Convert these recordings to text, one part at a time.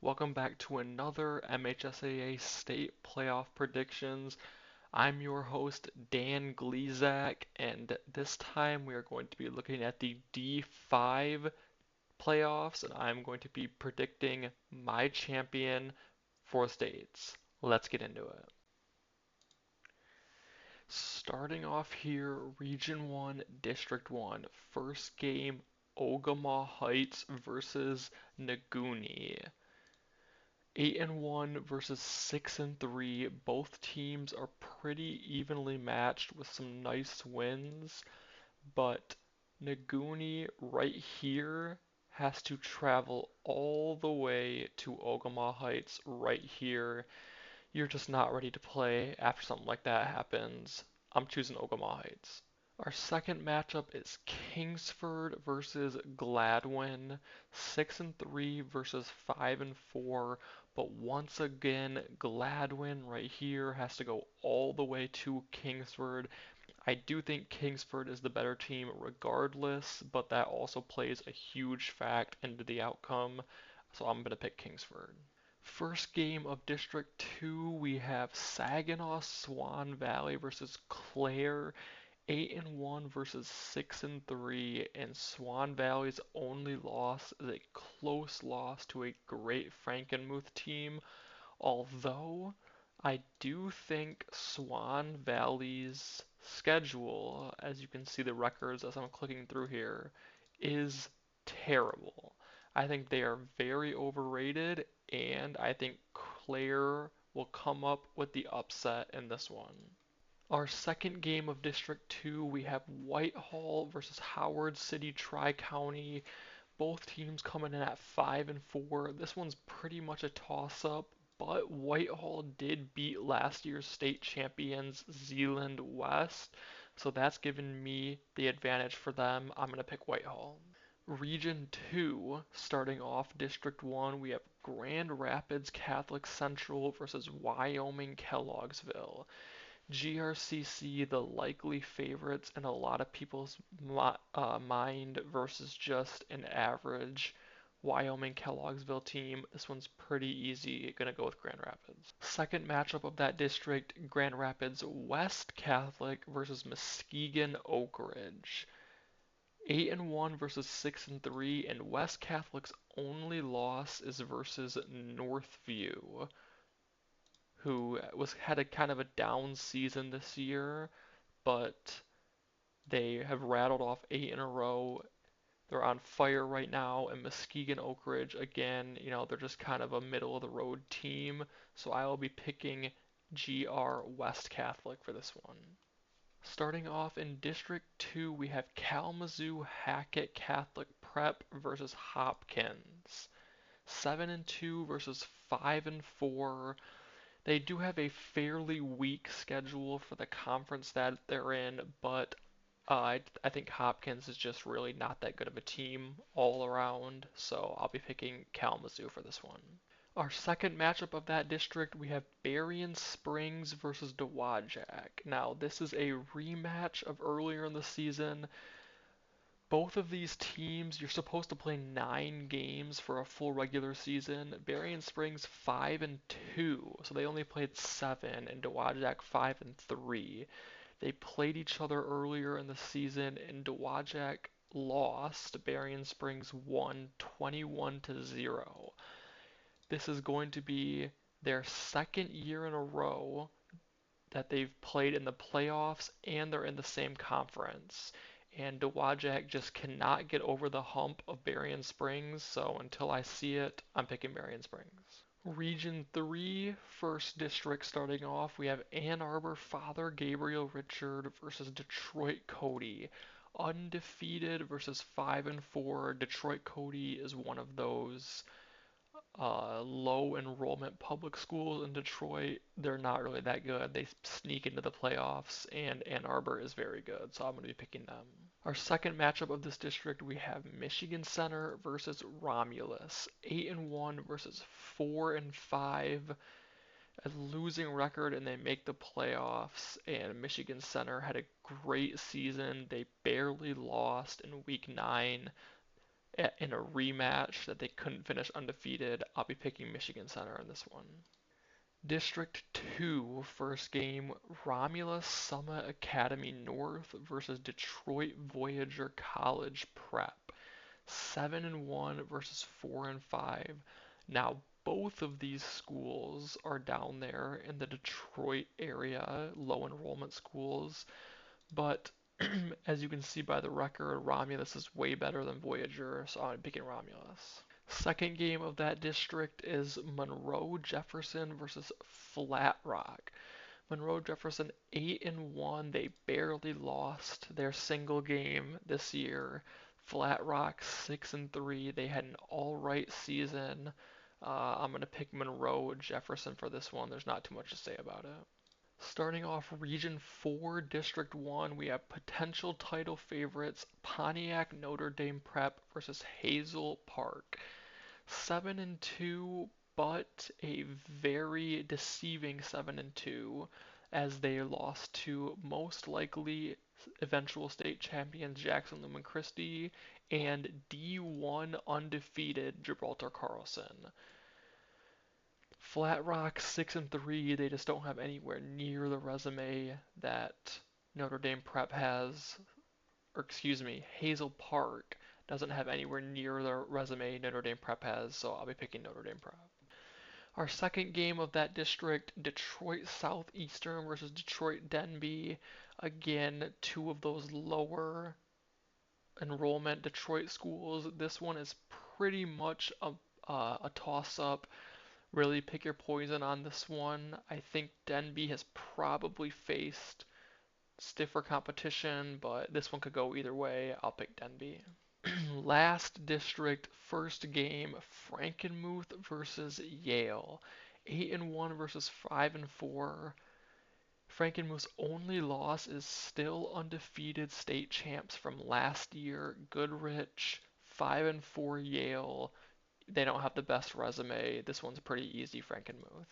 Welcome back to another MHSAA state playoff predictions. I'm your host, Dan Glezak, and this time we are going to be looking at the D5 playoffs, and I'm going to be predicting my champion for states. Let's get into it. Starting off here, Region 1, District 1. First game, Ogama Heights versus Naguni. 8-1 versus 6-3. Both teams are pretty evenly matched with some nice wins, but Naguni right here has to travel all the way to Ogama Heights right here. You're just not ready to play after something like that happens. I'm choosing Ogama Heights. Our second matchup is Kingsford versus Gladwin, 6-3 versus 5-4. But once again, Gladwin right here has to go all the way to Kingsford. I do think Kingsford is the better team regardless, but that also plays a huge fact into the outcome. So I'm going to pick Kingsford. First game of District 2, we have Saginaw Swan Valley versus Clare. 8-1 versus 6-3, and Swan Valley's only loss is a close loss to a great Frankenmuth team. Although I do think Swan Valley's schedule, as you can see the records as I'm clicking through here, is terrible. I think they are very overrated, and I think Claire will come up with the upset in this one. Our second game of District 2, we have Whitehall versus Howard City Tri-County. Both teams coming in at 5-4. This one's pretty much a toss-up, but Whitehall did beat last year's state champions Zeeland West, so that's given me the advantage for them. I'm going to pick Whitehall. Region 2, starting off District 1, we have Grand Rapids Catholic Central versus Wyoming Kelloggsville. GRCC, the likely favorites in a lot of people's mind versus just an average Wyoming Kelloggsville team. This one's pretty easy. Gonna go with Grand Rapids. Second matchup of that district, Grand Rapids West Catholic versus Muskegon Oak Ridge. 8-1 versus 6-3, and West Catholic's only loss is versus Northview, who was had a kind of a down season this year, but they have rattled off 8 in a row. They're on fire right now, and Muskegon Oak Ridge, again, they're just kind of a middle of the road team, so I will be picking GR West Catholic for this one. Starting off in District 2, we have Kalamazoo Hackett Catholic Prep versus Hopkins. 7-2 versus 5-4. They do have a fairly weak schedule for the conference that they're in, but I think Hopkins is just really not that good of a team all around, so I'll be picking Kalamazoo for this one. Our second matchup of that district, we have Berrien Springs versus Dowagiac. Now, this is a rematch of earlier in the season. Both of these teams, you're supposed to play 9 games for a full regular season. Berrien Springs 5-2, so they only played 7, and Dowagiac 5-3. They played each other earlier in the season, and Dowagiac lost. Berrien Springs won 21-0. This is going to be their second year in a row that they've played in the playoffs, and they're in the same conference. And Dowagiac just cannot get over the hump of Berrien Springs, so until I see it, I'm picking Berrien Springs. Region 3, first district starting off, we have Ann Arbor Father Gabriel Richard versus Detroit Cody. Undefeated versus 5-4. Detroit Cody is one of those low enrollment public schools in Detroit. They're not really that good. They sneak into the playoffs, and Ann Arbor is very good, so I'm going to be picking them. Our second matchup of this district, we have Michigan Center versus Romulus. 8-1 versus 4-5. A losing record, and they make the playoffs. And Michigan Center had a great season. They barely lost in week 9. in a rematch that they couldn't finish undefeated, I'll be picking Michigan Center in this one. District 2, first game, Romulus Summit Academy North versus Detroit Voyager College Prep. 7-1 versus 4-5. Now, both of these schools are down there in the Detroit area, low enrollment schools, but as you can see by the record, Romulus is way better than Voyager, so I'm picking Romulus. Second game of that district is Monroe Jefferson versus Flat Rock. Monroe Jefferson 8-1. They barely lost their single game this year. Flat Rock 6-3. They had an all right season. I'm gonna pick Monroe Jefferson for this one. There's not too much to say about it. Starting off Region 4, District 1, we have potential title favorites Pontiac Notre Dame Prep versus Hazel Park. 7-2, but a very deceiving 7-2 as they lost to most likely eventual state champions Jackson Lumen Christi and D1 undefeated Gibraltar Carlson. Flat Rock 6-3, they just don't have anywhere near the resume that Notre Dame Prep has, or excuse me, Hazel Park doesn't have anywhere near the resume Notre Dame Prep has, so I'll be picking Notre Dame Prep. Our second game of that district, Detroit Southeastern versus Detroit Denby. Again, two of those lower enrollment Detroit schools. This one is pretty much a toss-up. Really pick your poison on this one. I think Denby has probably faced stiffer competition, but this one could go either way. I'll pick Denby. Last district, first game, Frankenmuth versus Yale. 8-1 versus 5-4. Frankenmuth's only loss is still undefeated state champs from last year. Goodrich, 5-4 Yale. They don't have the best resume. This one's pretty easy, Frankenmuth.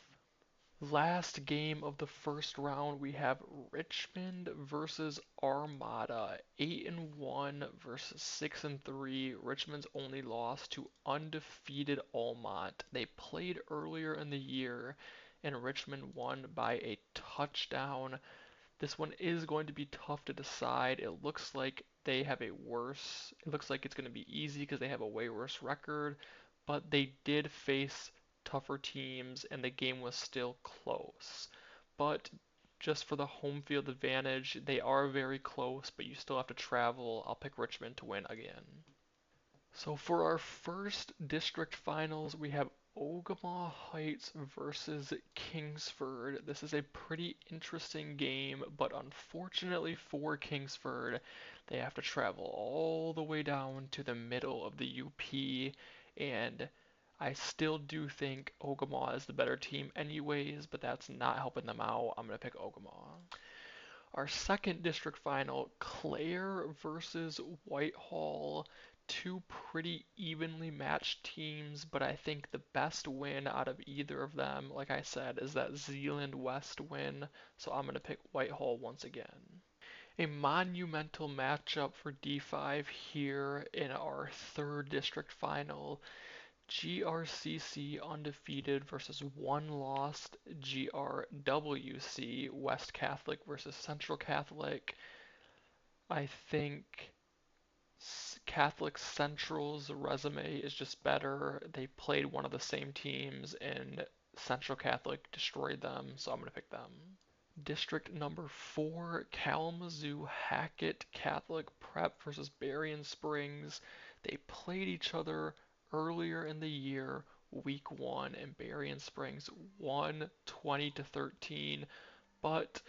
Last game of the first round, we have Richmond versus Armada. 8-1 versus 6-3. Richmond's only loss to undefeated Almont. They played earlier in the year, and Richmond won by a touchdown. This one is going to be tough to decide. It looks like they have a worse, it looks like it's going to be easy because they have a way worse record, but they did face tougher teams and the game was still close. But just for the home field advantage, they are very close, but you still have to travel. I'll pick Richmond to win again. So for our first district finals, we have Ogama Heights versus Kingsford. This is a pretty interesting game, but unfortunately for Kingsford, they have to travel all the way down to the middle of the UP, and I still do think Ogama is the better team anyways, but that's not helping them out. I'm going to pick Ogama. Our second district final, Clare versus Whitehall. Two pretty evenly matched teams, but I think the best win out of either of them, like I said, is that Zealand West win, so I'm going to pick Whitehall once again. A monumental matchup for D5 here in our third district final. GRCC undefeated versus one lost GRWC, West Catholic versus Central Catholic. I think Catholic Central's resume is just better. They played one of the same teams and Central Catholic destroyed them, so I'm going to pick them. District number 4, Kalamazoo Hackett Catholic Prep versus Berrien Springs. They played each other earlier in the year, week 1, and Berrien Springs won 20-13, but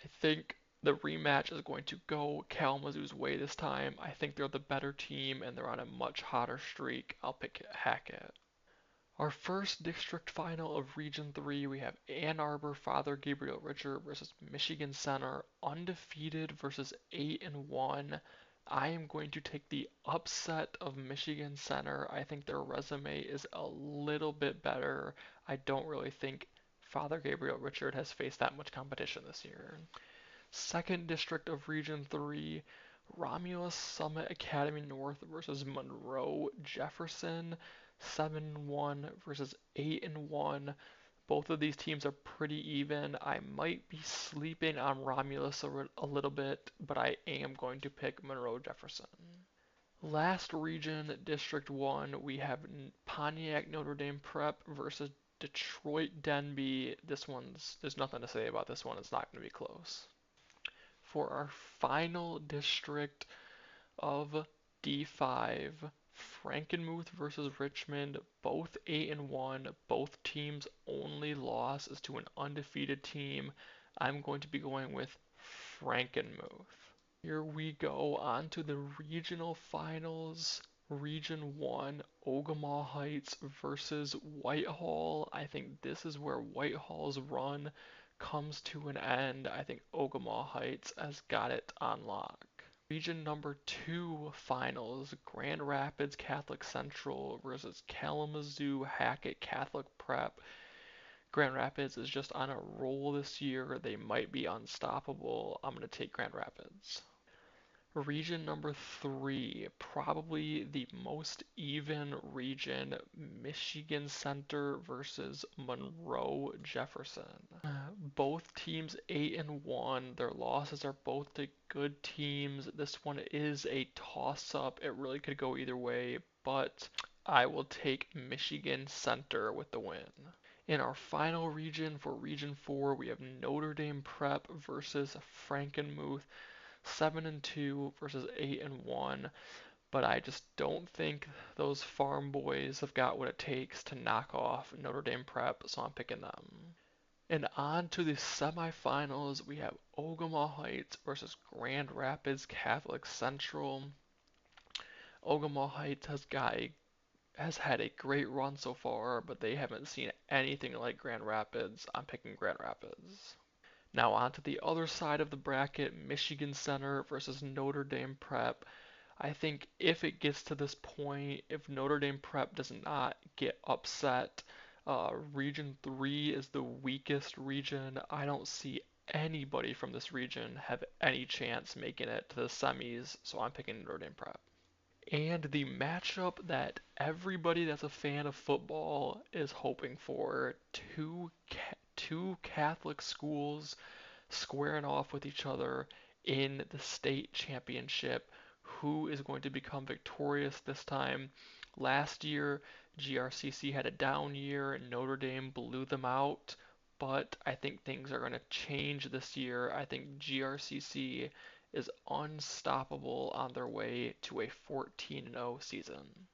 I think the rematch is going to go Kalamazoo's way this time. I think they're the better team and they're on a much hotter streak. I'll pick Hackett. Our first district final of Region 3, we have Ann Arbor Father Gabriel Richard versus Michigan Center, undefeated versus 8-1. I am going to take the upset of Michigan Center. I think their resume is a little bit better. I don't really think Father Gabriel Richard has faced that much competition this year. Second district of Region 3, Romulus Summit Academy North versus Monroe Jefferson, 7-1 versus 8-1. Both of these teams are pretty even. I might be sleeping on Romulus a little bit, but I am going to pick Monroe Jefferson. Last region, District 1, we have Pontiac Notre Dame Prep versus Detroit Denby. There's nothing to say about this one. It's not going to be close. For our final district of D5, Frankenmuth versus Richmond, both 8-1. Both teams' only loss is to an undefeated team. I'm going to be going with Frankenmuth. Here we go on to the regional finals. Region 1, Ogemaw Heights versus Whitehall. I think this is where Whitehall's run comes to an end. I think Ogemaw Heights has got it on lock. Region number 2 finals, Grand Rapids Catholic Central versus Kalamazoo Hackett Catholic Prep. Grand Rapids is just on a roll this year. They might be unstoppable. I'm going to take Grand Rapids. Region number 3, probably the most even region, Michigan Center versus Monroe Jefferson. Both teams 8-1. Their losses are both to good teams. This one is a toss-up. It really could go either way, but I will take Michigan Center with the win. In our final region for Region 4, we have Notre Dame Prep versus Frankenmuth. 7-2 versus 8-1, but I just don't think those farm boys have got what it takes to knock off Notre Dame Prep, so I'm picking them. And on to the semifinals, we have Ogemaw Heights versus Grand Rapids Catholic Central. Ogemaw Heights has had a great run so far, but they haven't seen anything like Grand Rapids. I'm picking Grand Rapids. Now on to the other side of the bracket, Michigan Center versus Notre Dame Prep. I think if it gets to this point, if Notre Dame Prep does not get upset, Region 3 is the weakest region. I don't see anybody from this region have any chance making it to the semis, so I'm picking Notre Dame Prep. And the matchup that everybody that's a fan of football is hoping for, two Catholic schools squaring off with each other in the state championship. Who is going to become victorious this time? Last year, GRCC had a down year and Notre Dame blew them out, but I think things are going to change this year. I think GRCC is unstoppable on their way to a 14-0 season.